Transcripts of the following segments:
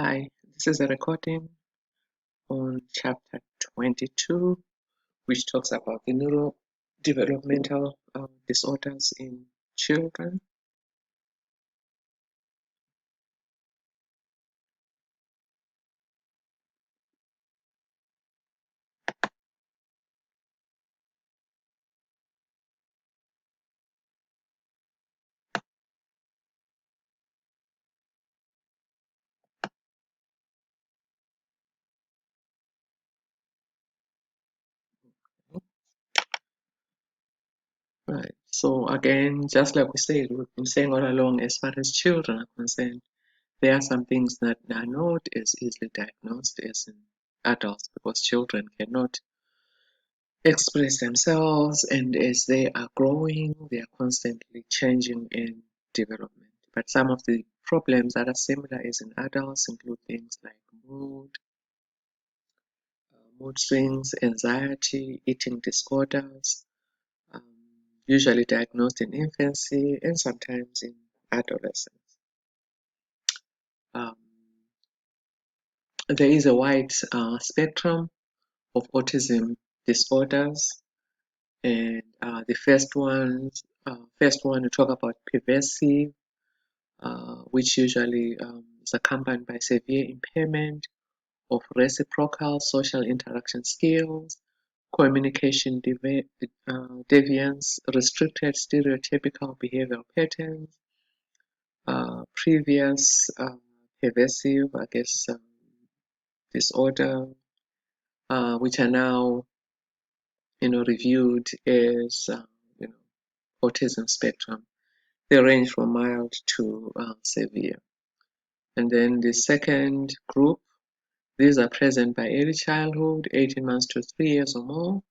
Hi, this is a recording on chapter 22, which talks about the neurodevelopmental disorders in children. Right. So again, just like we said, we've been saying all along, as far as children are concerned, there are some things that are not as easily diagnosed as in adults because children cannot express themselves, and as they are growing, they are constantly changing in development. But some of the problems that are similar as in adults include things like mood swings, anxiety, eating disorders, um, usually diagnosed in infancy and sometimes in adolescence. Um, there is a wide spectrum of autism disorders, and the first one we talk about pervasive, which usually is accompanied by severe impairment of reciprocal social interaction skills, communication deviance, restricted stereotypical behavioral patterns, previous pervasive, disorder, which are now, reviewed as, autism spectrum. They range from mild to severe. And then the second group, these are present by early childhood, 18 months to 3 years or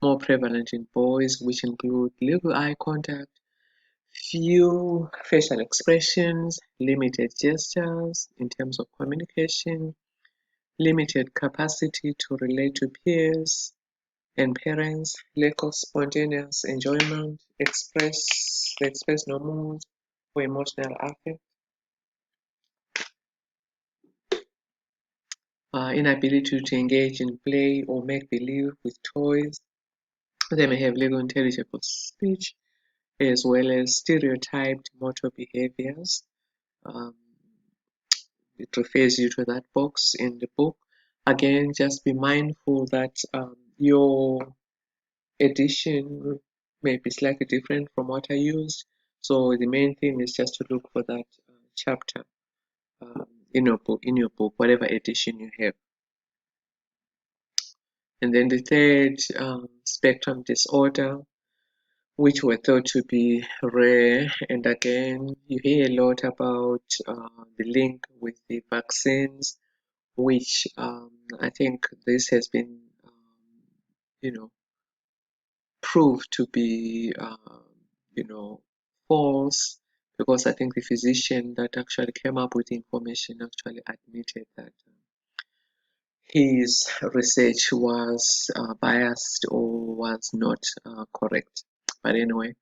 more prevalent in boys, which include little eye contact, few facial expressions, limited gestures in terms of communication, limited capacity to relate to peers and parents, lack of spontaneous enjoyment, express no mood or emotional affect, inability to engage in play or make believe with toys. They may have little intelligible speech as well as stereotyped motor behaviors. Um, it refers you to that box in the book. Again, just be mindful that your edition may be slightly different from what I used. So the main thing is just to look for that chapter in your book, whatever edition you have. And then the third spectrum disorder, which were thought to be rare. And again, you hear a lot about the link with the vaccines, which I think this has been, you know, proved to be, false, because I think the physician that actually came up with the information actually admitted that his research was biased or was not correct. But anyway,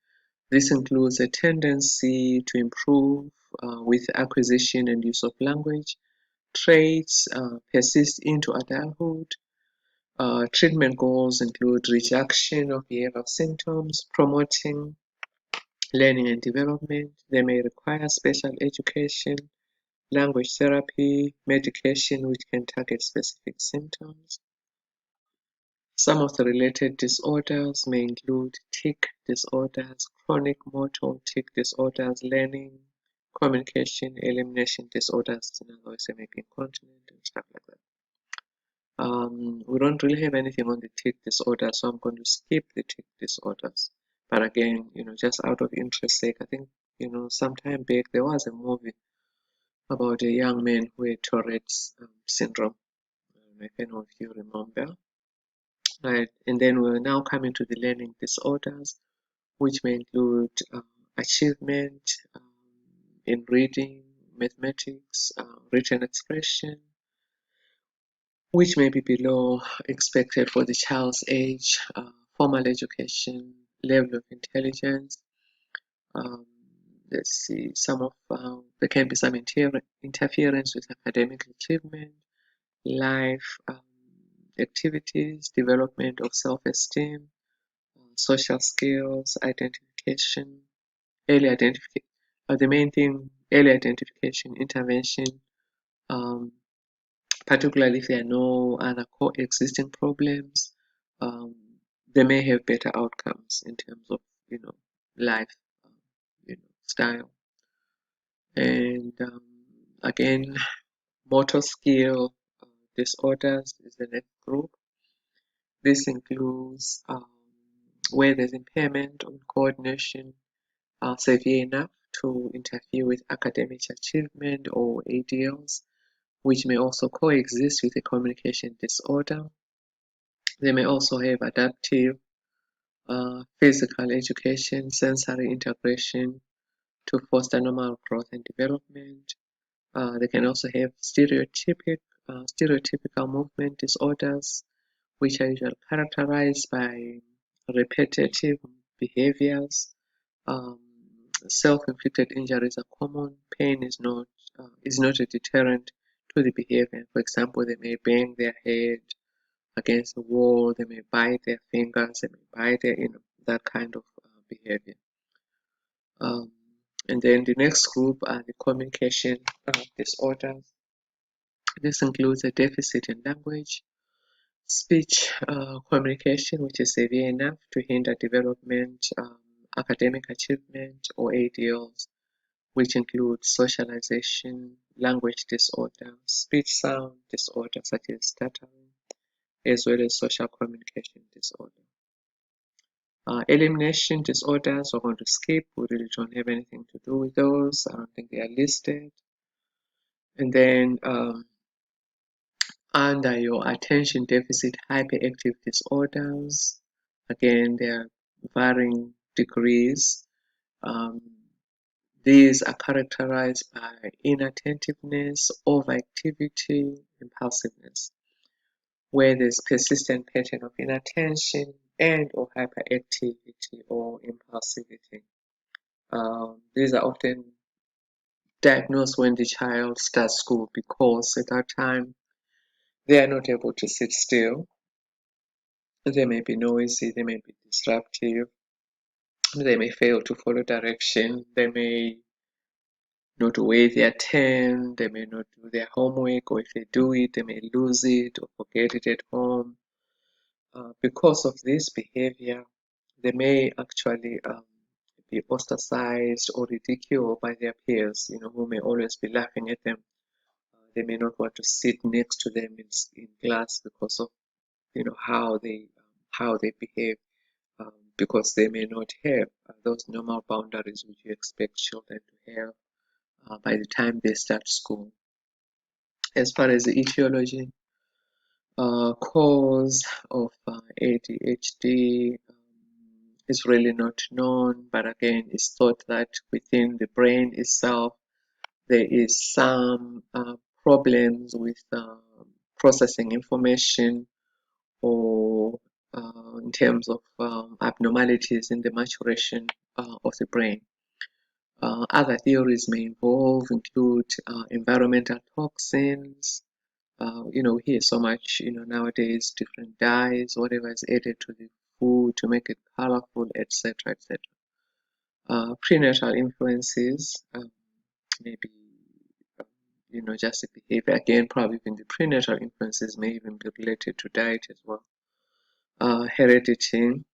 this includes a tendency to improve with acquisition and use of language. Traits persist into adulthood. Treatment goals include reduction of behavioral symptoms, promoting learning and development. They may require special education, language therapy, medication which can target specific symptoms. Some of the related disorders may include tic disorders, chronic motor tic disorders, learning, communication, elimination disorders, in other words, they may be incontinent and stuff like that. We don't really have anything on the tic disorders, so I'm going to skip the tic disorders. But again, just out of interest sake, I think, some time back there was a movie about a young man who had Tourette's syndrome. I don't know if any of you remember. Right, and then we're now coming to the learning disorders, which may include achievement in reading, mathematics, written expression, which may be below expected for the child's age, formal education, level of intelligence, um, let's see, some of there can be some interference with academic achievement, life activities, development of self-esteem, social skills, identification, early identification. The main thing, early identification, intervention, um, particularly if there are no other coexisting problems, um, they may have better outcomes in terms of, life, um, style. And again, motor skill disorders is the next group. This includes where there's impairment on coordination severe enough to interfere with academic achievement or ADLs, which may also coexist with a communication disorder. They may also have adaptive, physical education, sensory integration to foster normal growth and development. They can also have stereotypical movement disorders, which are usually characterized by repetitive behaviors. Um, Self-inflicted injuries are common. Pain is not a deterrent to the behavior. For example, they may bang their head against the wall, they may bite their fingers, they may bite that kind of behavior. Um, and then the next group are the communication disorders. This includes a deficit in language, speech communication, which is severe enough to hinder development, academic achievement, or ADLs, which include socialization, language disorder, speech sound disorder such as stuttering, as well as social communication disorder. Elimination disorders, we're going to skip. We really don't have anything to do with those. I don't think they are listed. And then under your attention deficit hyperactive disorders, again, there are varying degrees. Um, these are characterized by inattentiveness, overactivity, impulsiveness, where there's persistent pattern of inattention and or hyperactivity or impulsivity. These are often diagnosed when the child starts school because at that time they are not able to sit still. They may be noisy, they may be disruptive, they may fail to follow direction, they may not wait their turn, they may not do their homework, or if they do it, they may lose it or forget it at home. Because of this behavior, they may actually be ostracized or ridiculed by their peers, who may always be laughing at them. They may not want to sit next to them in class because of how they behave, because they may not have those normal boundaries which you expect children to have by the time they start school. As far as the etiology, cause of ADHD is really not known, but again, it's thought that within the brain itself there is some problems with processing information, or in terms of abnormalities in the maturation of the brain. Other theories may include environmental toxins. We hear so much, nowadays, different dyes, whatever is added to the food to make it colorful, etc., etc. Prenatal influences, maybe, just the behavior. Again, probably even the prenatal influences may even be related to diet as well. Heredity,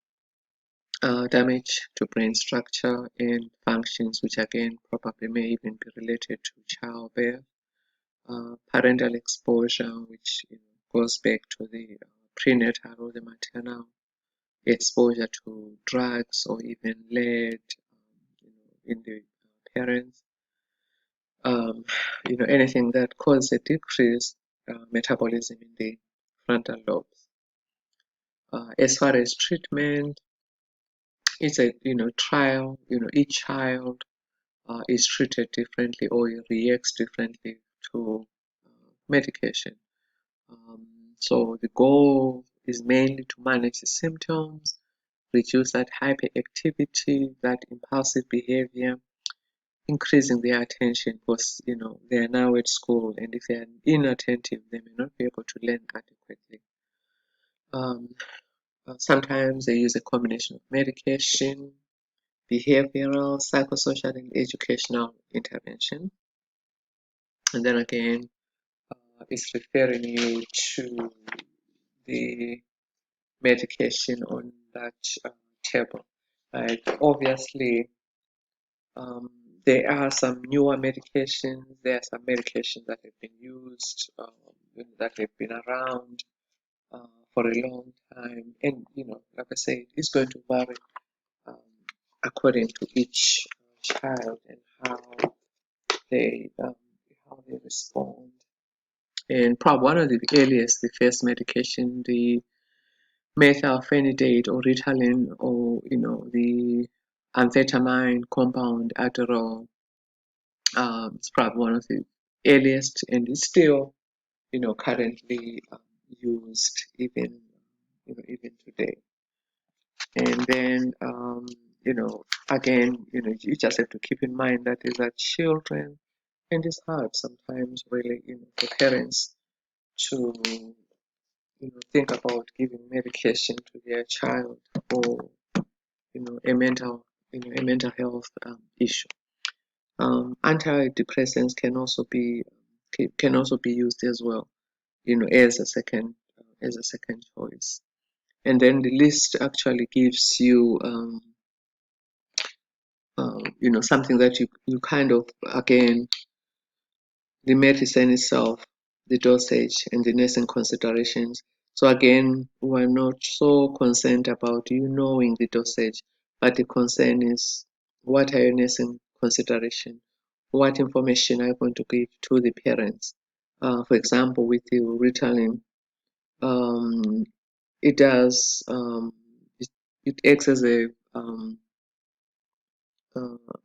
damage to brain structure and functions, which again probably may even be related to childbirth. Parental exposure, which goes back to the prenatal or the maternal exposure to drugs or even lead in the parents. Anything that causes a decreased metabolism in the frontal lobes. As far as treatment, it's a trial. Each child is treated differently or reacts differently to medication. So the goal is mainly to manage the symptoms, reduce that hyperactivity, that impulsive behavior, increasing their attention because they are now at school, and if they are inattentive, they may not be able to learn adequately. Sometimes they use a combination of medication, behavioral, psychosocial, and educational intervention. And then again, it's referring you to the medication on that table. Obviously, there are some newer medications. There are some medications that have been used, that have been around for a long time, and like I said, it's going to vary um, according to each child and they um, how they respond. And probably one of the earliest, the first medication, the methylphenidate or Ritalin, or the amphetamine compound Adderall, it's probably one of the earliest, and it's still currently used even today. And then again, you just have to keep in mind that these are children, and it's hard sometimes really for parents to think about giving medication to their child for a mental health issue. Antidepressants can also be used as well, as a second choice. And then the list actually gives you something that you kind of, again, the medicine itself, the dosage, and the nursing considerations. So again, we're not so concerned about you knowing the dosage, but the concern is, what are your nursing consideration? What information are you going to give to the parents? For example, with the Ritalin, um, it does it acts as a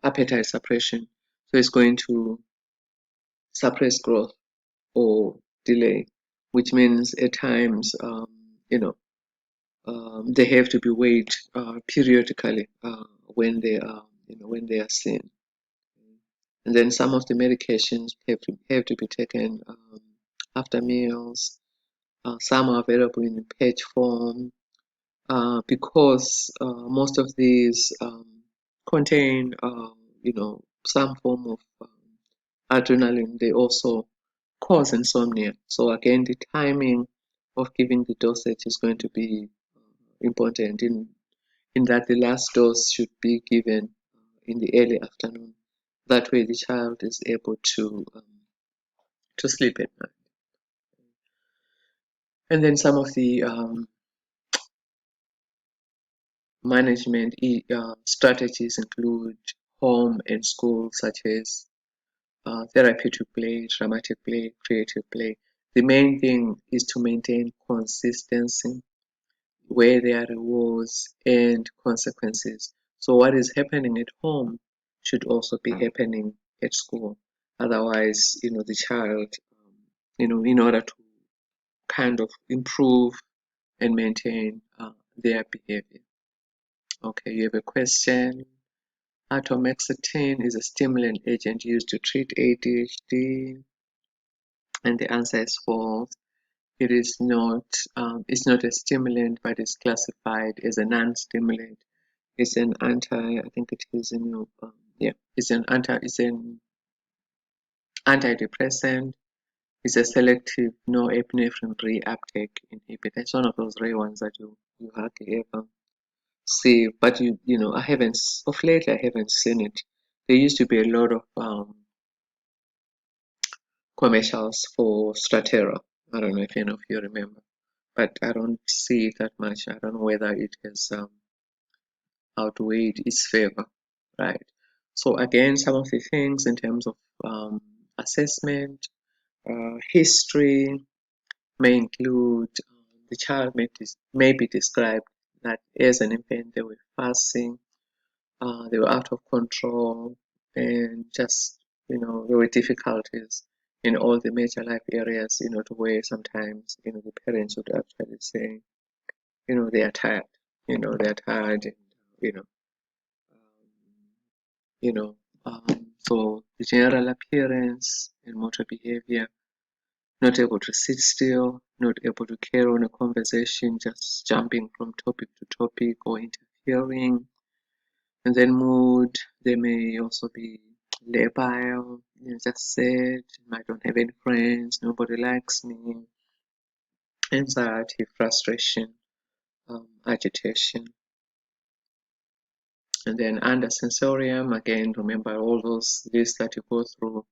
appetite suppression, so it's going to suppress growth or delay, which means at times, they have to be weighed periodically when they are seen. And then some of the medications have to be taken after meals. Some are available in patch form because most of these contain, some form of adrenaline. They also cause insomnia. So again, the timing of giving the dosage is going to be important in that the last dose should be given in the early afternoon. That way, the child is able to sleep at night. And then some of the management strategies include home and school, such as therapeutic play, dramatic play, creative play. The main thing is to maintain consistency where there are rewards and consequences. So what is happening at home should also be happening at school. Otherwise, the child, in order to kind of improve and maintain their behavior. Okay, you have a question. Atomoxetine is a stimulant agent used to treat ADHD, and the answer is false. It is not. It's not a stimulant, but it's classified as a non-stimulant. It's an anti. I think it is yeah. It's an antidepressant. It's a selective norepinephrine reuptake inhibitor. It's one of those rare ones that you hardly ever see. But I haven't of late. I haven't seen it. There used to be a lot of commercials for Stratera. I don't know if any of you remember, but I don't see it that much. I don't know whether it has outweighed its favor, right? So again, some of the things in terms of assessment, history may include the child may be described that as an infant they were fussing, they were out of control, and just there were difficulties in all the major life areas, to where sometimes the parents would actually say, they are tired, they are tired, and you know, um, you know, So the general appearance and motor behavior, not able to sit still, not able to carry on a conversation, just jumping from topic to topic or interfering. And then mood, they may also be labile, just sad, I don't have any friends, nobody likes me, anxiety, frustration, agitation. And then under sensorium, again, remember all those lists that you go through.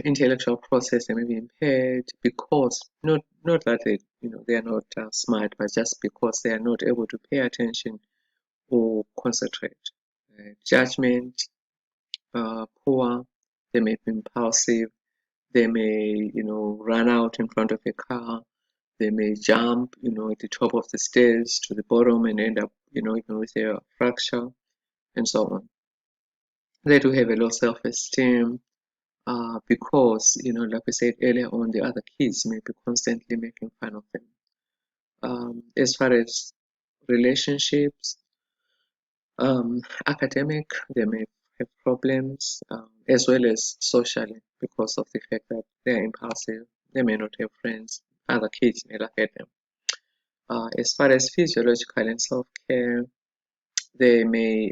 Intellectual process, they may be impaired because not that they are not smart, but just because they are not able to pay attention or concentrate. Judgment, poor, they may be impulsive, they may run out in front of a car, they may jump at the top of the stairs to the bottom and end up even with a fracture and so on. They do have a low self-esteem because like we said earlier on, the other kids may be constantly making fun of them. As far as relationships, academic, they may have problems, as well as socially because of the fact that they're impulsive. They may not have friends. Other kids may laugh at them. As far as physiological and self-care, they may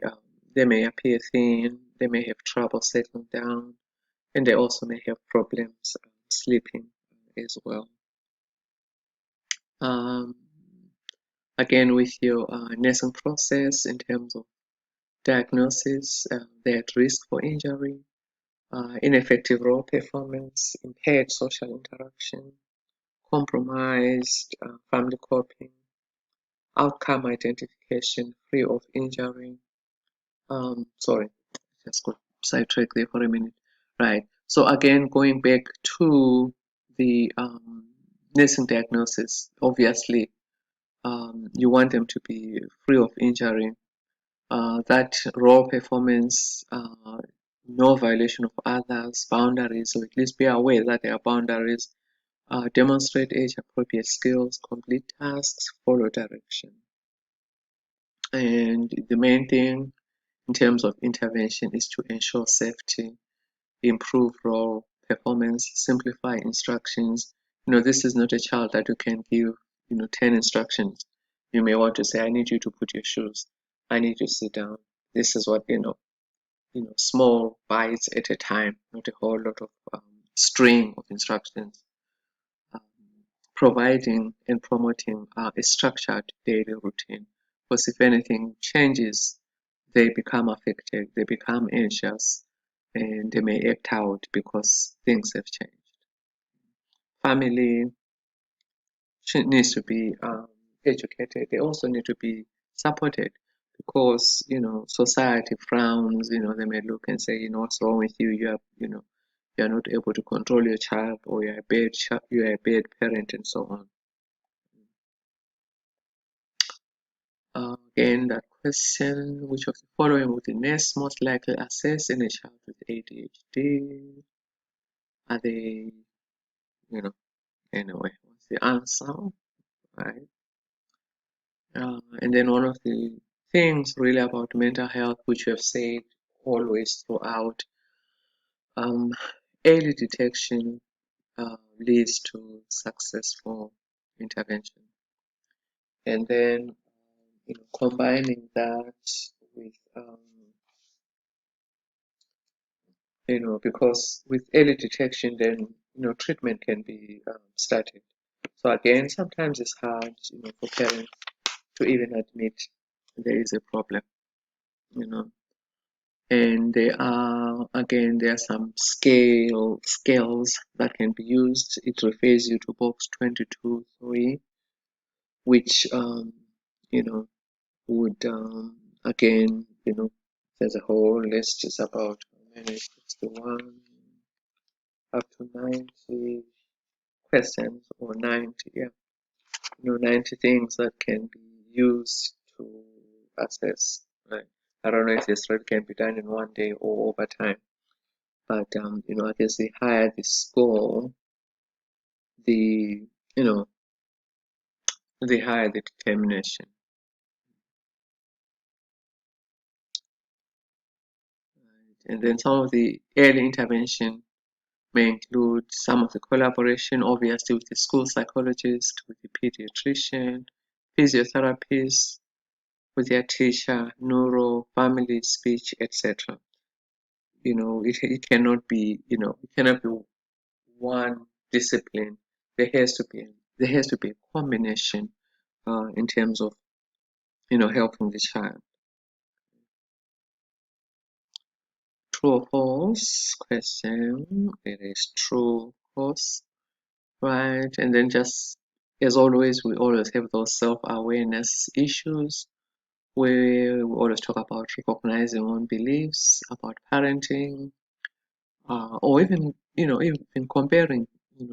appear thin. They may have trouble settling down, and they also may have problems sleeping as well. Um, Again, with your nursing process in terms of diagnosis, they're at risk for injury, ineffective role performance, impaired social interaction, compromised family coping, outcome identification, free of injury. Sorry, just got sidetracked there for a minute. Right. So again, going back to the nursing diagnosis, obviously, you want them to be free of injury. That role performance, no violation of others, boundaries, so at least be aware that there are boundaries, demonstrate age-appropriate skills, complete tasks, follow direction. And the main thing in terms of intervention is to ensure safety, improve role performance, simplify instructions. This is not a child that you can give, 10 instructions. You may want to say, I need you to put your shoes. I need you to sit down. This is what, small bites at a time, not a whole lot of string of instructions. Um, Providing and promoting a structured daily routine. Because if anything changes, they become affected, they become anxious, and they may act out because things have changed. Family needs to be educated. They also need to be supported because society frowns. They may look and say, what's wrong with you? You are not able to control your child, or you are a bad parent, and so on. Again, that question: which of the following would the nurse most likely assess in a child with ADHD? Are they, anyway, what's the answer? Right. And then one of the things really about mental health, which you have said always throughout, um, early detection leads to successful intervention. And then, combining that with, because with early detection, then, treatment can be started. So again, sometimes it's hard, for parents to even admit there is a problem, you know. And there are some scales that can be used. It refers you to box 22.3, which you know would again, there's a whole list. It's about how many, 61 up to 90 questions, or 90, yeah, 90 things that can be used to assess. Right. I don't know if this really can be done in one day or over time, but I guess the higher the score, the you know the higher the determination. And then some of the early intervention may include some of the collaboration, obviously, with the school psychologist, with the pediatrician, physiotherapist, with their teacher, neuro, family, speech, etc. It cannot be, it cannot be one discipline. There has to be a combination in terms of, helping the child. True or false question. It is true, of course, right? And then just as always, we always have those self-awareness issues where we always talk about recognizing own beliefs about parenting, or even comparing,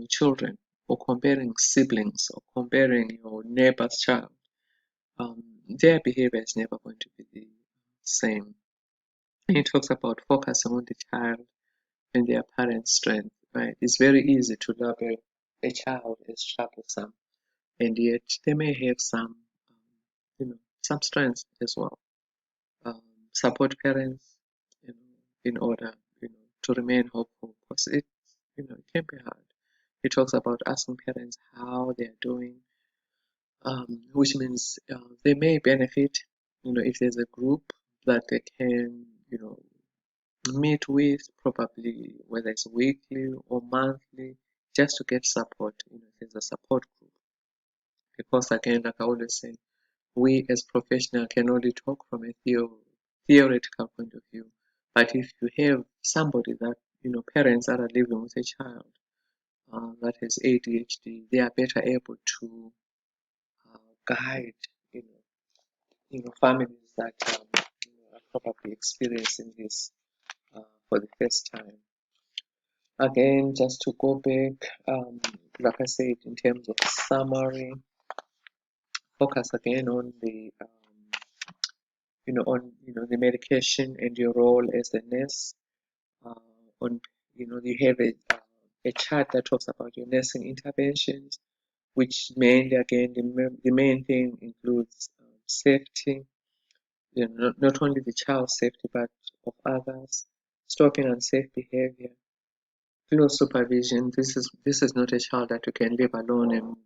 children, or comparing siblings, or comparing your neighbor's child. Their behavior is never going to be the same. And it talks about focusing on the child and their parents' strength, right? It's very easy to label a child as troublesome, and yet they may have some strengths as well. Um, Support parents, in order, to remain hopeful, because it can be hard. It talks about asking parents how they are doing, which means they may benefit, if there's a group that they can, meet with, probably whether it's weekly or monthly, just to get support, if there's a support group. Because again, like I always say, we as professionals can only talk from a theoretical point of view. But if you have somebody that, parents that are living with a child that has ADHD, they are better able to guide, you know, families that are probably experiencing this for the first time. Again, just to go back, like I said, in terms of summary, focus again on the medication and your role as a nurse. On, you have a chart that talks about your nursing interventions, which mainly, again, the main thing includes safety, not only the child's safety, but of others, stopping unsafe behavior, close supervision. This is not a child that you can leave alone and,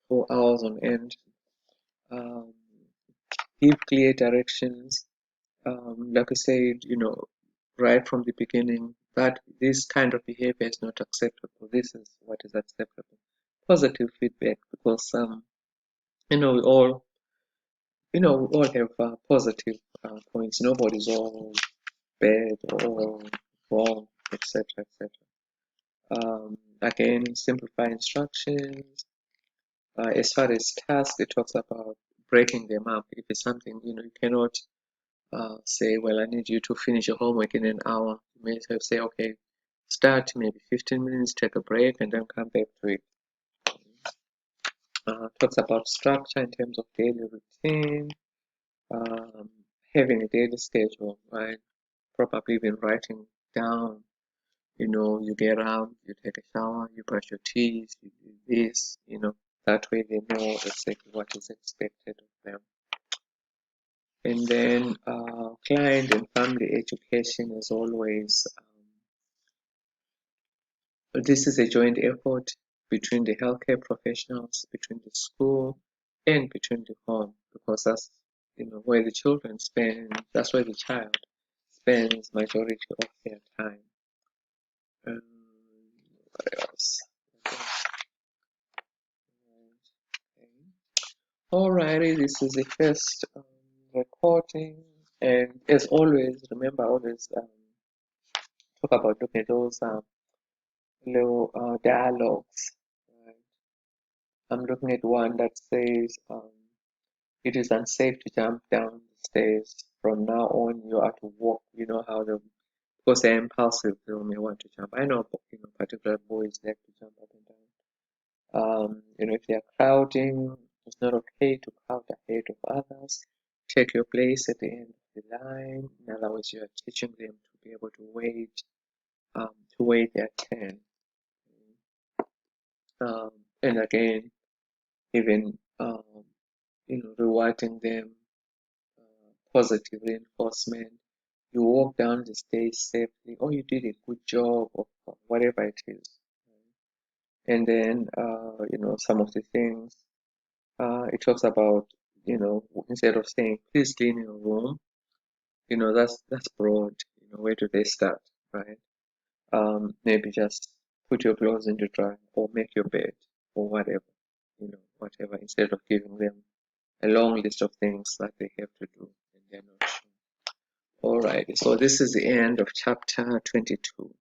for hours on end. Um, Give clear directions. Like I said, right from the beginning, that this kind of behavior is not acceptable. This is what is acceptable. Positive feedback, because you know we all we all have positive points. Nobody's all bad or wrong, etc., etc. Again, simplify instructions. As far as tasks, it talks about breaking them up. If it's something you cannot say, well, I need you to finish your homework in an hour. You may say, okay, start maybe 15 minutes, take a break, and then come back to it. Talks about structure in terms of daily routine, um, having a daily schedule, right? Probably even writing down, you get up, you take a shower, you brush your teeth, you do this, that way they know exactly what is expected of them. And then client and family education, as always. This is a joint effort between the healthcare professionals, between the school, and between the home, because that's where the children spend. That's where the child spends majority of their time. Um, what else? Okay. Alrighty, this is the first recording, and as always, remember always talk about looking at those little dialogues. Right? I'm looking at one that says, it is unsafe to jump down the stairs. From now on, you are to walk. You know how because they're impulsive, they may want to jump. I know, particular boys like to jump up and down. If they're crowding, it's not okay to crowd ahead of others. Take your place at the end of the line. In other words, you are teaching them to be able to wait their turn. And again, even rewarding them, positive reinforcement, you walk down the stairs safely, or you did a good job, or whatever it is. And then, some of the things, it talks about, instead of saying, please clean your room, that's broad. Where do they start, right? Maybe just put your clothes in the dryer or make your bed or whatever, whatever, instead of giving them a long list of things that they have to do and they're not sure. All right, so this is the end of chapter 22.